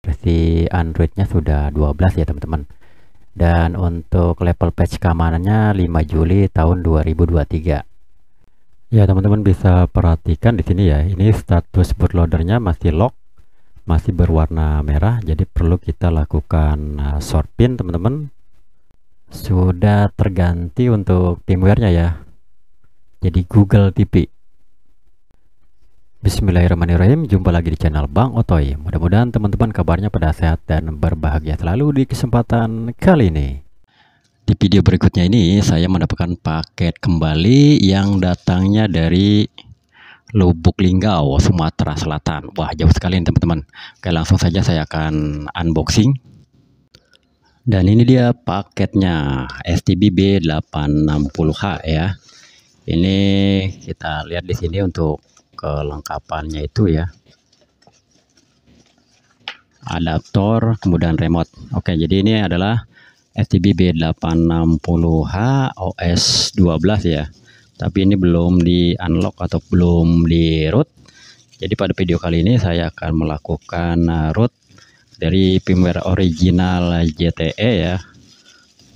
versi Androidnya sudah 12 ya teman-teman. Dan untuk level patch keamanannya 5 Juli tahun 2023. Ya teman-teman bisa perhatikan di sini ya, ini status bootloadernya masih lock, masih berwarna merah, jadi perlu kita lakukan short pin teman-teman. Sudah terganti untuk firmware-nya ya, jadi Google TV. Bismillahirrahmanirrahim, jumpa lagi di channel Bang Otoy. Mudah-mudahan teman-teman kabarnya pada sehat dan berbahagia selalu di kesempatan kali ini. Di video berikutnya ini saya mendapatkan paket kembali yang datangnya dari Lubuk Linggau, Sumatera Selatan. Wah, jauh sekali nih teman-teman. Oke, langsung saja saya akan unboxing. Dan ini dia paketnya, STB B860H ya. Ini kita lihat di sini untuk kelengkapannya itu ya. Adaptor, kemudian remote. Oke, jadi ini adalah STB B860H OS 12 ya. Tapi ini belum di unlock atau belum di root. Jadi pada video kali ini saya akan melakukan root dari firmware original JTE ya,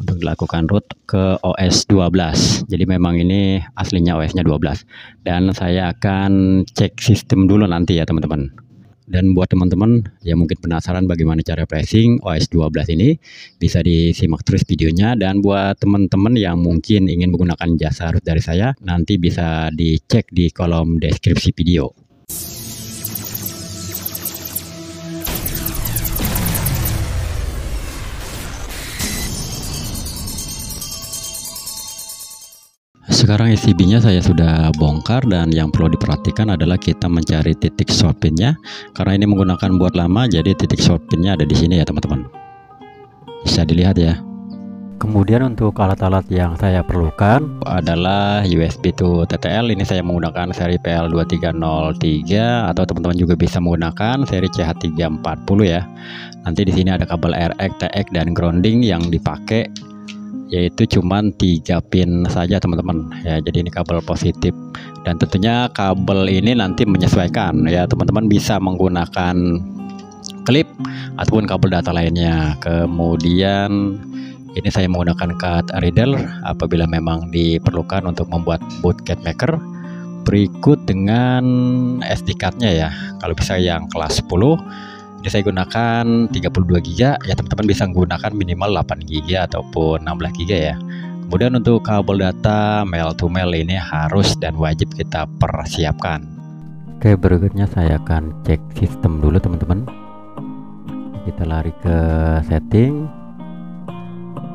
untuk dilakukan root ke OS 12. Jadi memang ini aslinya OS-nya 12. Dan saya akan cek sistem dulu nanti ya teman-teman. Dan buat teman-teman yang mungkin penasaran bagaimana cara flashing OS 12 ini, bisa disimak terus videonya. Dan buat teman-teman yang mungkin ingin menggunakan jasa root dari saya, nanti bisa dicek di kolom deskripsi video. Sekarang STB-nya saya sudah bongkar, dan yang perlu diperhatikan adalah kita mencari titik short pin-nya. Karena ini menggunakan board lama, jadi titik short pin-nya ada di sini ya teman-teman. Bisa dilihat ya. Kemudian untuk alat-alat yang saya perlukan adalah USB to TTL. Ini saya menggunakan seri PL2303, atau teman-teman juga bisa menggunakan seri CH340 ya. Nanti di sini ada kabel RX, TX, dan grounding yang dipakai yaitu cuman 3 pin saja teman-teman ya. Jadi ini kabel positif, dan tentunya kabel ini nanti menyesuaikan ya, teman-teman bisa menggunakan klip ataupun kabel data lainnya. Kemudian ini saya menggunakan card reader apabila memang diperlukan untuk membuat bootcat maker. Berikut dengan SD card-nya ya, kalau bisa yang kelas 10. Ini saya gunakan 32 GB ya, teman-teman bisa menggunakan minimal 8 GB ataupun 16 GB ya. Kemudian untuk kabel data mail to mail ini harus dan wajib kita persiapkan. Oke, berikutnya saya akan cek sistem dulu teman-teman. Kita lari ke setting.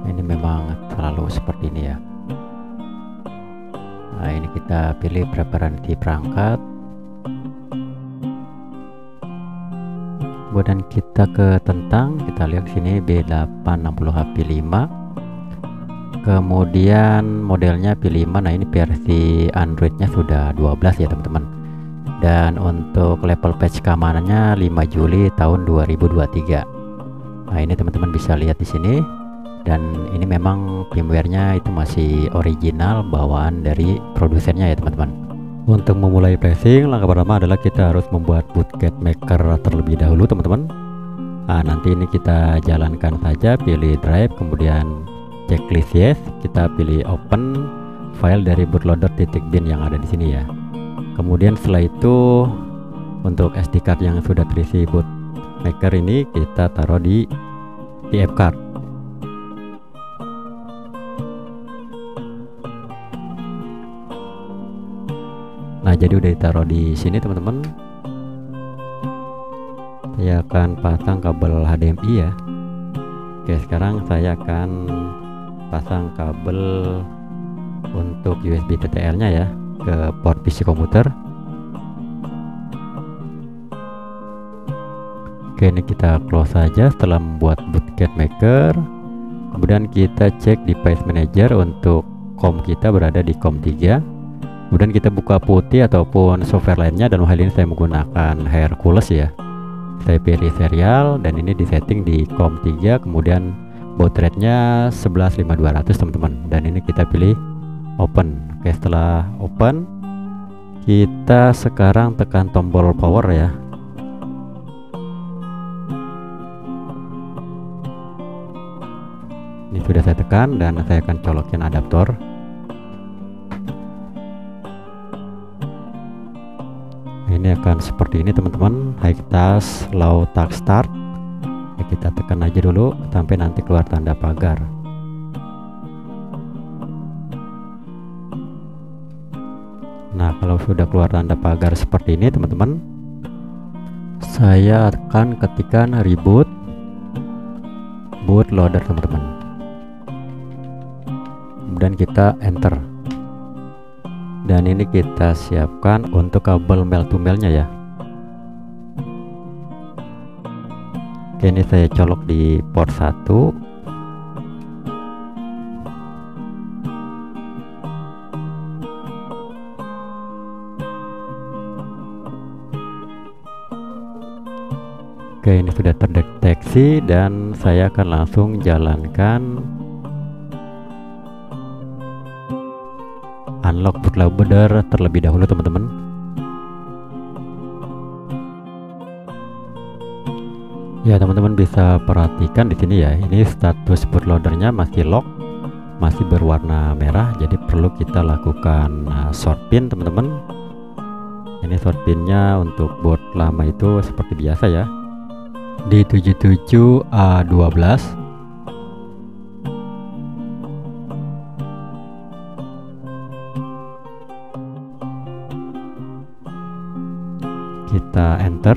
Ini memang selalu seperti ini ya. Nah, ini kita pilih preferensi perangkat. Kemudian kita ke tentang, kita lihat sini B860HP5. Kemudian modelnya P5. Nah, ini versi Androidnya sudah 12 ya teman-teman. Dan untuk level patch keamanannya 5 Juli tahun 2023. Nah, ini teman-teman bisa lihat di sini. Dan ini memang firmware-nya itu masih original bawaan dari produsennya ya teman-teman. Untuk memulai flashing, langkah pertama adalah kita harus membuat bootcat maker terlebih dahulu teman-teman. Nah, nanti ini kita jalankan saja, pilih drive, kemudian checklist yes, kita pilih open file dari bootloader.bin yang ada di sini ya. Kemudian setelah itu untuk SD card yang sudah terisi boot maker ini kita taruh di TF card. Nah, jadi udah ditaruh di sini teman-teman. Saya akan pasang kabel HDMI ya. Oke, sekarang saya akan pasang kabel untuk USB TTL nya ya ke port PC komputer. Oke, ini kita close saja setelah membuat bootcat maker. Kemudian kita cek device manager untuk COM kita berada di COM 3. Kemudian kita buka putih ataupun software lainnya, dan hal ini saya menggunakan Hercules ya. Saya pilih serial, dan ini disetting di COM 3. Kemudian baud rate-nya 115200 teman-teman, dan ini kita pilih open. Oke, setelah open kita sekarang tekan tombol power ya. Ini sudah saya tekan dan saya akan colokin adaptor. Ini akan seperti ini teman-teman, high touch, low touch start. Ya, kita tekan aja dulu sampai nanti keluar tanda pagar. Nah, kalau sudah keluar tanda pagar seperti ini teman-teman, saya akan ketikkan reboot bootloader teman-teman, kemudian kita enter. Dan ini kita siapkan untuk kabel mail to mailnya ya. Oke, ini saya colok di port 1. Oke, ini sudah terdeteksi dan saya akan langsung jalankan unlock bootloader terlebih dahulu teman-teman. Ya, teman-teman bisa perhatikan di sini ya, ini status bootloadernya masih lock, masih berwarna merah, jadi perlu kita lakukan short pin teman-teman. Ini short pinnya untuk boot lama itu seperti biasa ya, di 77A12. Kita enter.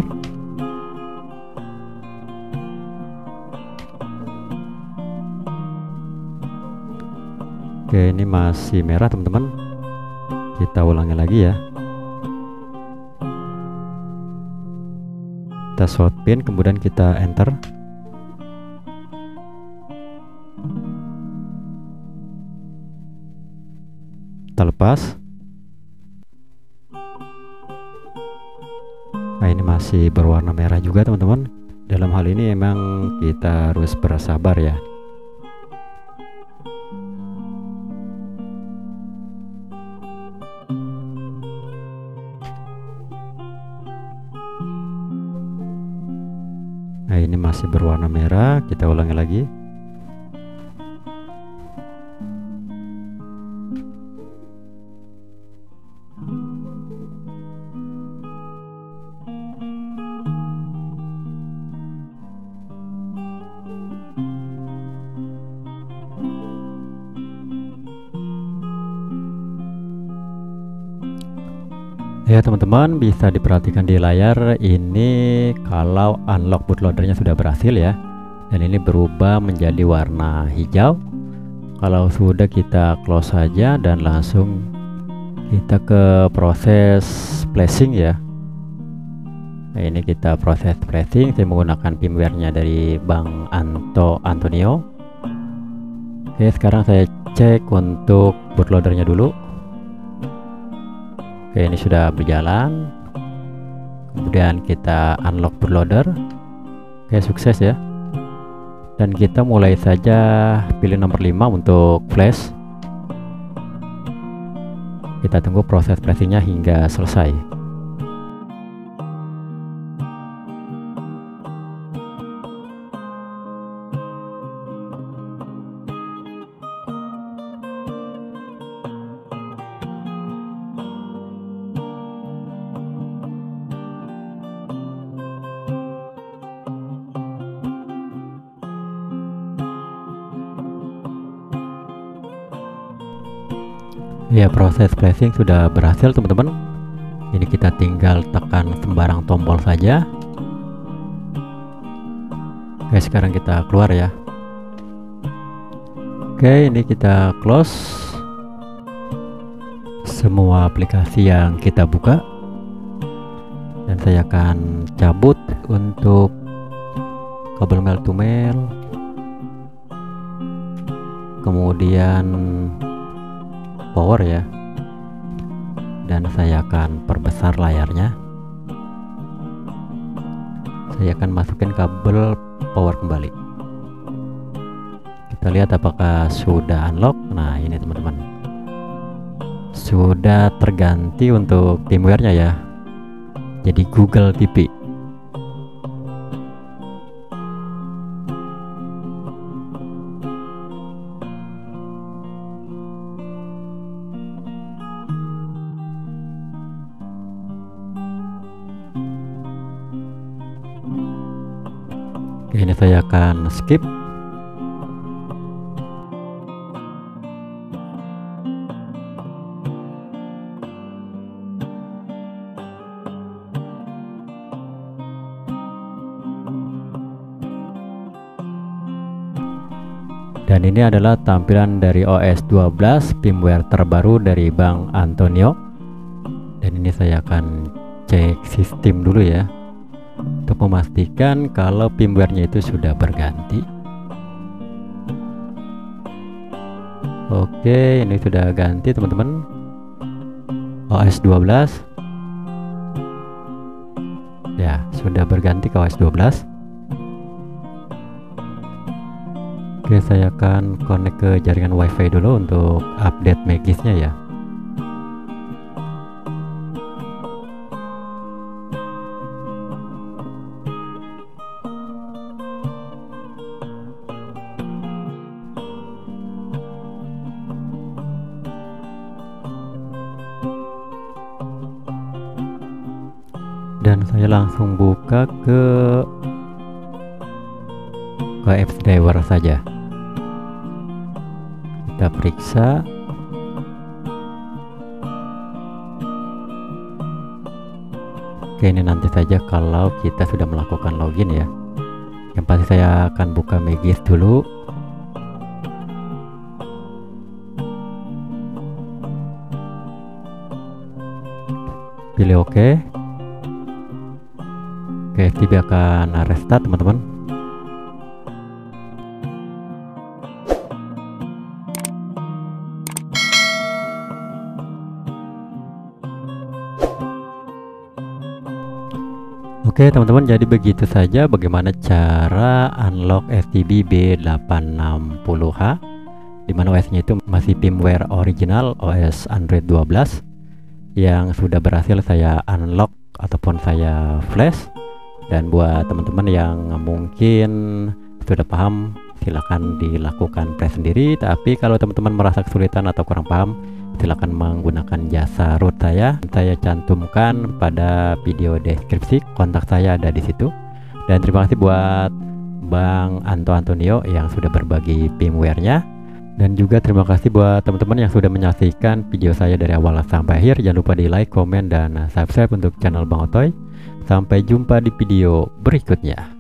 Oke, ini masih merah teman-teman, kita ulangi lagi ya. Kita short pin kemudian kita enter. Kita lepas. Nah, ini masih berwarna merah juga teman-teman. Dalam hal ini emang kita harus bersabar ya. Nah, ini masih berwarna merah, kita ulangi lagi. Ya teman-teman, bisa diperhatikan di layar ini kalau unlock bootloadernya sudah berhasil ya, dan ini berubah menjadi warna hijau. Kalau sudah, kita close saja dan langsung kita ke proses flashing ya. Nah, ini kita proses flashing, saya menggunakan firmware-nya dari Bang Antonio. Oke, sekarang saya cek untuk bootloadernya dulu. Oke, ini sudah berjalan. Kemudian kita unlock bootloader. Oke, sukses ya. Dan kita mulai saja pilih nomor 5 untuk flash. Kita tunggu proses flashingnya hingga selesai. Ya, proses flashing sudah berhasil teman-teman. Ini kita tinggal tekan sembarang tombol saja. Oke, sekarang kita keluar ya. Oke, ini kita close semua aplikasi yang kita buka, dan saya akan cabut untuk kabel mail to mail, kemudian power ya, dan saya akan perbesar layarnya. Saya akan masukin kabel power kembali. Kita lihat apakah sudah unlock. Nah, ini teman-teman, sudah terganti untuk firmware-nya ya, jadi Google TV. Oke, ini saya akan skip. Dan ini adalah tampilan dari OS 12 firmware terbaru dari Bang Antonio. Dan ini saya akan cek sistem dulu ya, untuk memastikan kalau firmware-nya itu sudah berganti. Oke, ini sudah ganti teman-teman. OS 12. Ya, sudah berganti ke OS 12. Oke, saya akan connect ke jaringan WiFi dulu untuk update Magis-nya ya. Dan saya langsung buka ke apps driver saja. Kita periksa. Oke, ini nanti saja kalau kita sudah melakukan login ya. Yang pasti saya akan buka Magis dulu. Pilih OK. Oke, FTP akan restart teman-teman. Oke teman-teman, jadi begitu saja bagaimana cara unlock FTB B860H, dimana OS-nya itu masih firmware original OS Android 12 yang sudah berhasil saya unlock ataupun saya flash. Dan buat teman-teman yang mungkin sudah paham, silakan dilakukan flash sendiri. Tapi kalau teman-teman merasa kesulitan atau kurang paham, silakan menggunakan jasa root saya cantumkan pada video deskripsi. Kontak saya ada di situ. Dan terima kasih buat Bang Antonio yang sudah berbagi firmware-nya. Dan juga terima kasih buat teman-teman yang sudah menyaksikan video saya dari awal sampai akhir. Jangan lupa di like, komen, dan subscribe untuk channel Bang Otoy. Sampai jumpa di video berikutnya.